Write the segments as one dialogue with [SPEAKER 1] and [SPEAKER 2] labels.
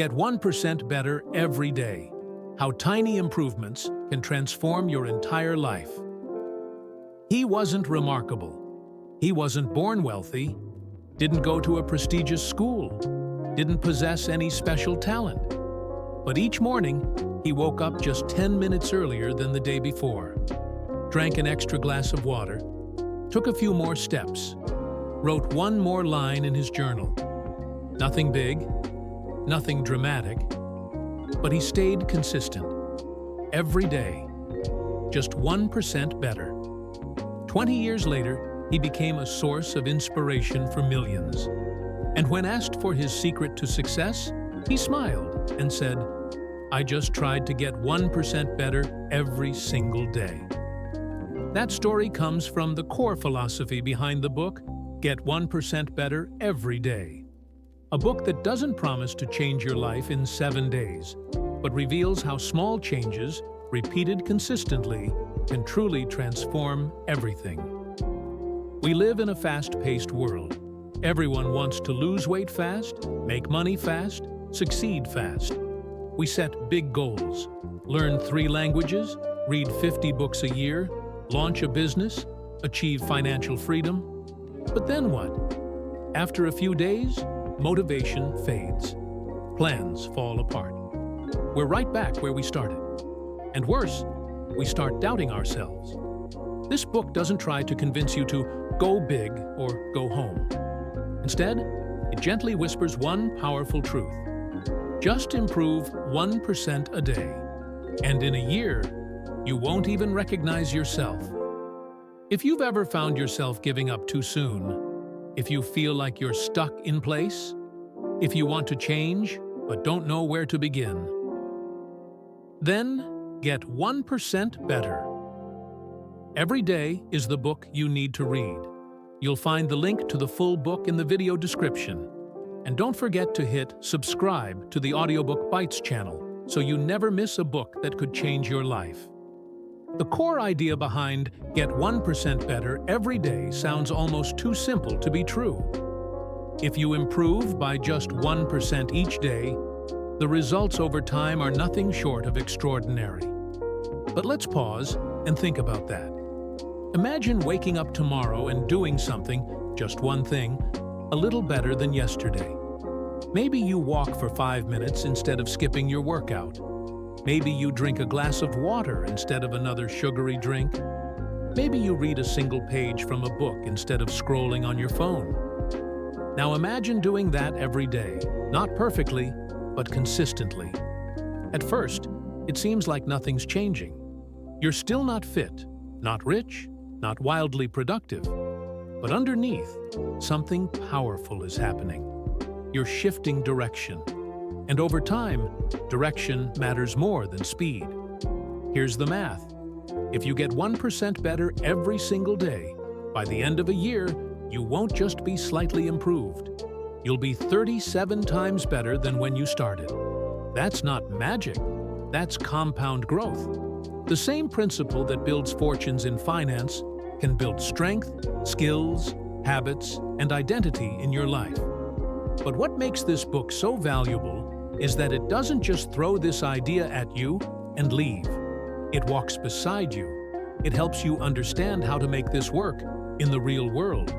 [SPEAKER 1] Get 1% better every day. How tiny improvements can transform your entire life. He wasn't remarkable. He wasn't born wealthy, didn't go to a prestigious school, didn't possess any special talent. But each morning, he woke up just 10 minutes earlier than the day before, drank an extra glass of water, took a few more steps, wrote one more line in his journal. Nothing big, nothing dramatic, but he stayed consistent. Every day, just 1% better. 20 years later, he became a source of inspiration for millions. And when asked for his secret to success, he smiled and said, "I just tried to get 1% better every single day." That story comes from the core philosophy behind the book, Get 1% Better Every Day. A book that doesn't promise to change your life in 7 days, but reveals how small changes, repeated consistently, can truly transform everything. We live in a fast-paced world. Everyone wants to lose weight fast, make money fast, succeed fast. We set big goals, learn 3 languages, read 50 books a year, launch a business, achieve financial freedom. But then what? After a few days, motivation fades. Plans fall apart. We're right back where we started. And worse, we start doubting ourselves. This book doesn't try to convince you to go big or go home. Instead, it gently whispers one powerful truth. Just improve 1% a day, and in a year, you won't even recognize yourself. If you've ever found yourself giving up too soon, if you feel like you're stuck in place, if you want to change but don't know where to begin, then get 1% better. Every Day is the book you need to read. You'll find the link to the full book in the video description. And don't forget to hit subscribe to the AudioBook Bytes channel so you never miss a book that could change your life. The core idea behind Get 1% Better Every Day sounds almost too simple to be true. If you improve by just 1% each day, the results over time are nothing short of extraordinary. But let's pause and think about that. Imagine waking up tomorrow and doing something, just one thing, a little better than yesterday. Maybe you walk for 5 minutes instead of skipping your workout. Maybe you drink a glass of water instead of another sugary drink. Maybe you read a single page from a book instead of scrolling on your phone. Now imagine doing that every day, not perfectly, but consistently. At first, it seems like nothing's changing. You're still not fit, not rich, not wildly productive. But underneath, something powerful is happening. You're shifting direction. And over time, direction matters more than speed. Here's the math. If you get 1% better every single day, by the end of a year, you won't just be slightly improved. You'll be 37 times better than when you started. That's not magic. That's compound growth. The same principle that builds fortunes in finance can build strength, skills, habits, and identity in your life. But what makes this book so valuable is that it doesn't just throw this idea at you and leave. It walks beside you. It helps you understand how to make this work in the real world,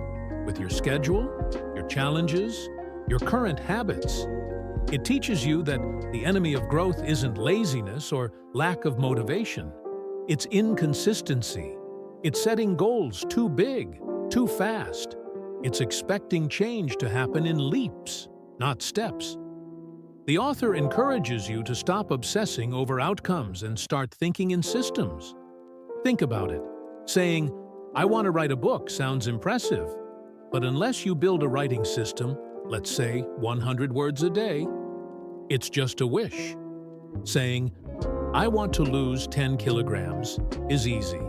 [SPEAKER 1] with your schedule, your challenges, your current habits. It teaches you that the enemy of growth isn't laziness or lack of motivation. It's inconsistency. It's setting goals too big, too fast. It's expecting change to happen in leaps, not steps. The author encourages you to stop obsessing over outcomes and start thinking in systems. Think about it. Saying, "I want to write a book" sounds impressive, but unless you build a writing system, let's say 100 words a day, it's just a wish. Saying, "I want to lose 10 kilograms" is easy.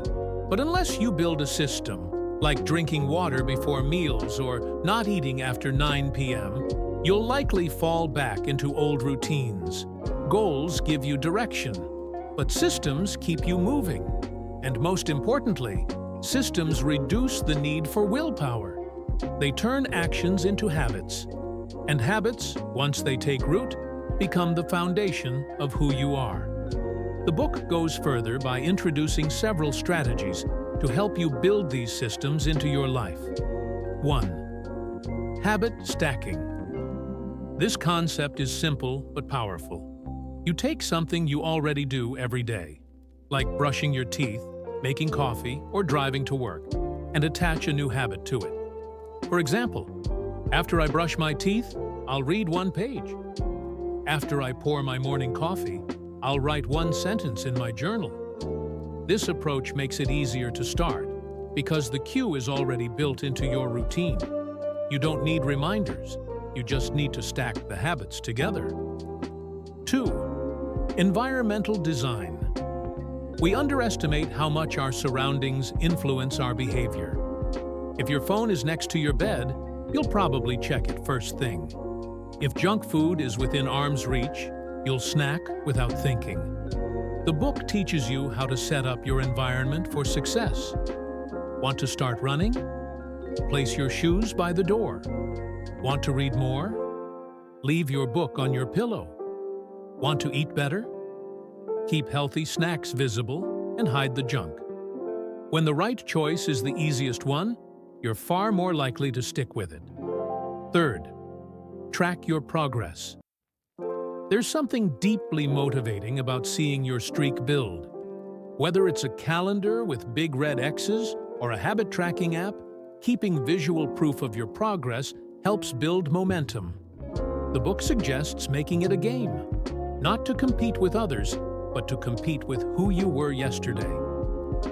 [SPEAKER 1] But unless you build a system, like drinking water before meals or not eating after 9 p.m., you'll likely fall back into old routines. Goals give you direction, but systems keep you moving. And most importantly, systems reduce the need for willpower. They turn actions into habits. And habits, once they take root, become the foundation of who you are. The book goes further by introducing several strategies to help you build these systems into your life. 1. Habit stacking. This concept is simple but powerful. You take something you already do every day, like brushing your teeth, making coffee, or driving to work, and attach a new habit to it. For example, after I brush my teeth, I'll read one page. After I pour my morning coffee, I'll write one sentence in my journal. This approach makes it easier to start because the cue is already built into your routine. You don't need reminders, you just need to stack the habits together. 2. Environmental design. We underestimate how much our surroundings influence our behavior. If your phone is next to your bed, you'll probably check it first thing. If junk food is within arm's reach, you'll snack without thinking. The book teaches you how to set up your environment for success. Want to start running? Place your shoes by the door. Want to read more? Leave your book on your pillow. Want to eat better? Keep healthy snacks visible and hide the junk. When the right choice is the easiest one, you're far more likely to stick with it. 3. Track your progress. There's something deeply motivating about seeing your streak build. Whether it's a calendar with big red X's or a habit tracking app, keeping visual proof of your progress helps build momentum. The book suggests making it a game, not to compete with others, but to compete with who you were yesterday.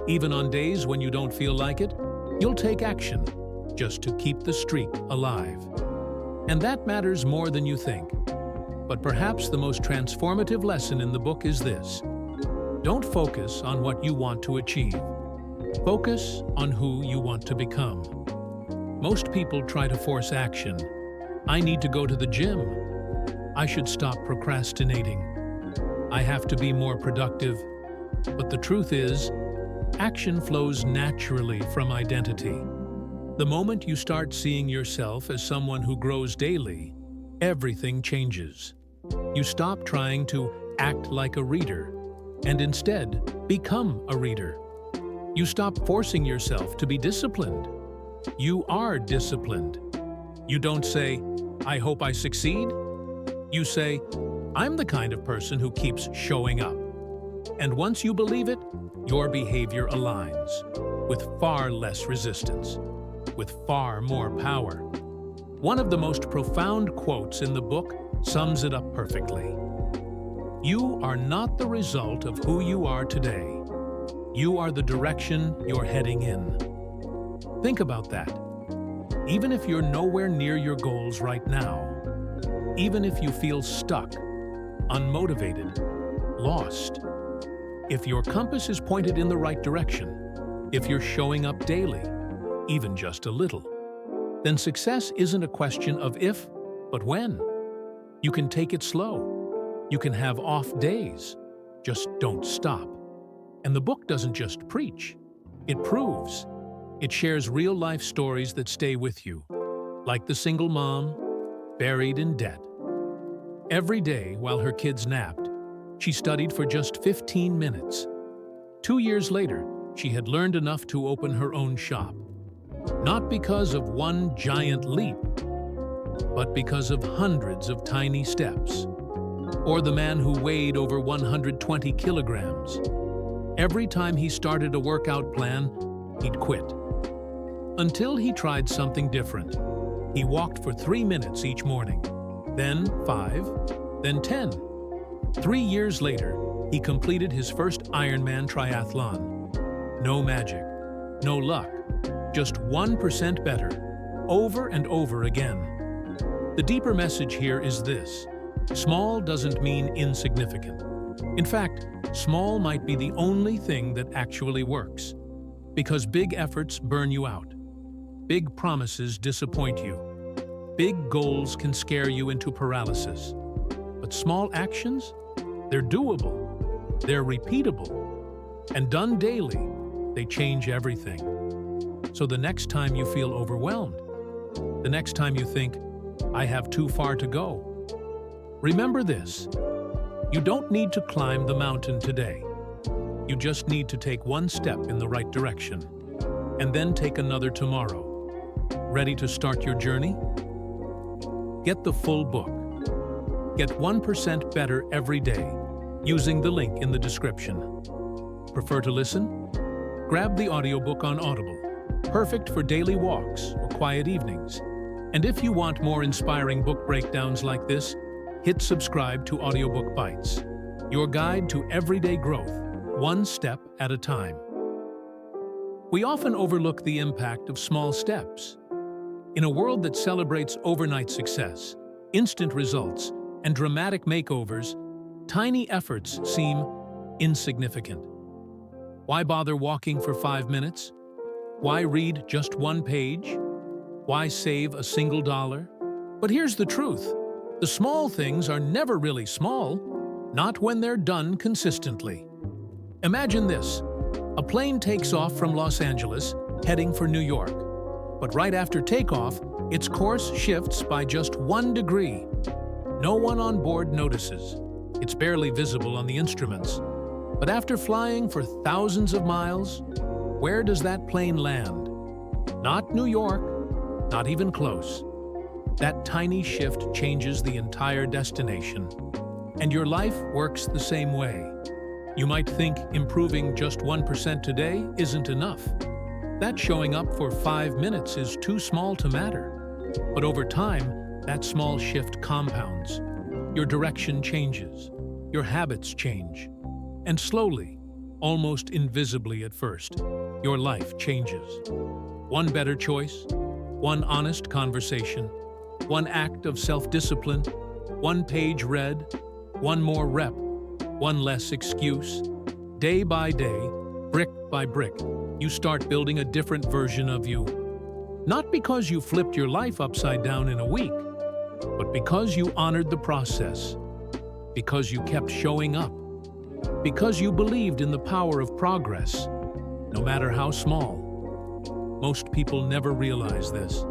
[SPEAKER 1] Even on days when you don't feel like it, you'll take action just to keep the streak alive. And that matters more than you think. But perhaps the most transformative lesson in the book is this: don't focus on what you want to achieve. Focus on who you want to become. Most people try to force action. I need to go to the gym. I should stop procrastinating. I have to be more productive. But the truth is, action flows naturally from identity. The moment you start seeing yourself as someone who grows daily, everything changes. You stop trying to act like a reader and instead become a reader. You stop forcing yourself to be disciplined. You are disciplined. You don't say, "I hope I succeed." You say, "I'm the kind of person who keeps showing up." And once you believe it, your behavior aligns with far less resistance, with far more power. One of the most profound quotes in the book sums it up perfectly. You are not the result of who you are today. You are the direction you're heading in. Think about that. Even if you're nowhere near your goals right now, even if you feel stuck, unmotivated, lost, if your compass is pointed in the right direction, if you're showing up daily, even just a little, then success isn't a question of if, but when. You can take it slow. You can have off days. Just don't stop. And the book doesn't just preach. It proves. It shares real-life stories that stay with you, like the single mom buried in debt. Every day while her kids napped, she studied for just 15 minutes. 2 years later, she had learned enough to open her own shop. Not because of one giant leap, but because of hundreds of tiny steps. Or the man who weighed over 120 kilograms. Every time he started a workout plan, he'd quit. Until he tried something different. He walked for 3 minutes each morning, then 5, then 10. 3 years later, he completed his first Ironman triathlon. No magic, no luck, just 1% better, over and over again. The deeper message here is this: small doesn't mean insignificant. In fact, small might be the only thing that actually works. Because big efforts burn you out. Big promises disappoint you. Big goals can scare you into paralysis. But small actions? They're doable. They're repeatable. And done daily, they change everything. So the next time you feel overwhelmed, the next time you think, "I have too far to go," Remember this: you don't need to climb the mountain today. You just need to take one step in the right direction, and then take another tomorrow. Ready to start your journey? Get the full book. Get 1% better every day using the link in the description. Prefer to listen? Grab the audiobook on Audible, perfect for daily walks or quiet evenings. And if you want more inspiring book breakdowns like this, hit subscribe to AudioBook Bites, your guide to everyday growth, one step at a time. We often overlook the impact of small steps. In a world that celebrates overnight success, instant results, and dramatic makeovers, tiny efforts seem insignificant. Why bother walking for 5 minutes? Why read just one page? Why save a single dollar? But here's the truth: the small things are never really small, not when they're done consistently. Imagine this: a plane takes off from Los Angeles, heading for New York. But right after takeoff, its course shifts by just 1 degree. No one on board notices. It's barely visible on the instruments. But after flying for thousands of miles, where does that plane land? Not New York, not even close. That tiny shift changes the entire destination. And your life works the same way. You might think improving just 1% today isn't enough. That showing up for 5 minutes is too small to matter. But over time, that small shift compounds. Your direction changes. Your habits change. And slowly, almost invisibly at first, your life changes. One better choice, one honest conversation, one act of self-discipline, one page read, one more rep, one less excuse. Day by day, brick by brick, you start building a different version of you. Not because you flipped your life upside down in a week, but because you honored the process, because you kept showing up, because you believed in the power of progress, no matter how small. Most people never realize this.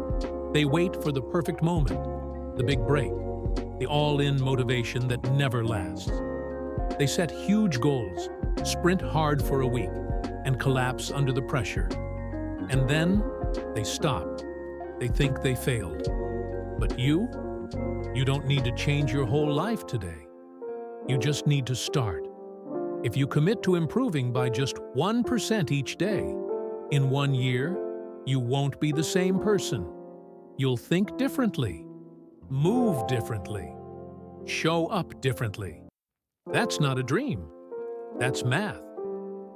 [SPEAKER 1] They wait for the perfect moment, the big break, the all-in motivation that never lasts. They set huge goals, sprint hard for a week, and collapse under the pressure. And then they stop. They think they failed. But you don't need to change your whole life today. You just need to start. If you commit to improving by just 1% each day, in 1 year, you won't be the same person. You'll think differently, move differently, show up differently. That's not a dream. That's math.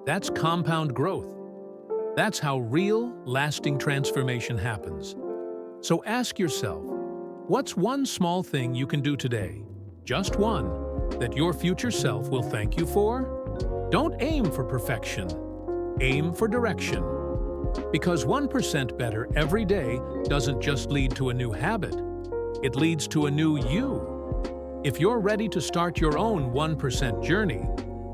[SPEAKER 1] That's compound growth. That's how real, lasting transformation happens. So ask yourself, what's one small thing you can do today, just one, that your future self will thank you for? Don't aim for perfection. Aim for direction. Because 1% better every day doesn't just lead to a new habit. It leads to a new you. If you're ready to start your own 1% journey,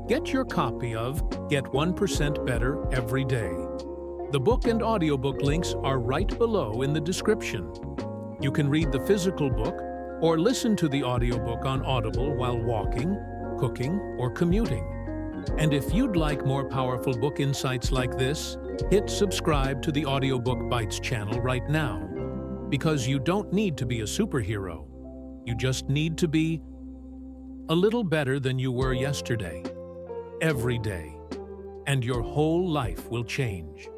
[SPEAKER 1] get your copy of Get 1% Better Every Day. The book and audiobook links are right below in the description. You can read the physical book or listen to the audiobook on Audible while walking, cooking, or commuting. And if you'd like more powerful book insights like this, hit subscribe to the AudioBook Bites channel right now. Because you don't need to be a superhero. You just need to be a little better than you were yesterday, every day, and your whole life will change.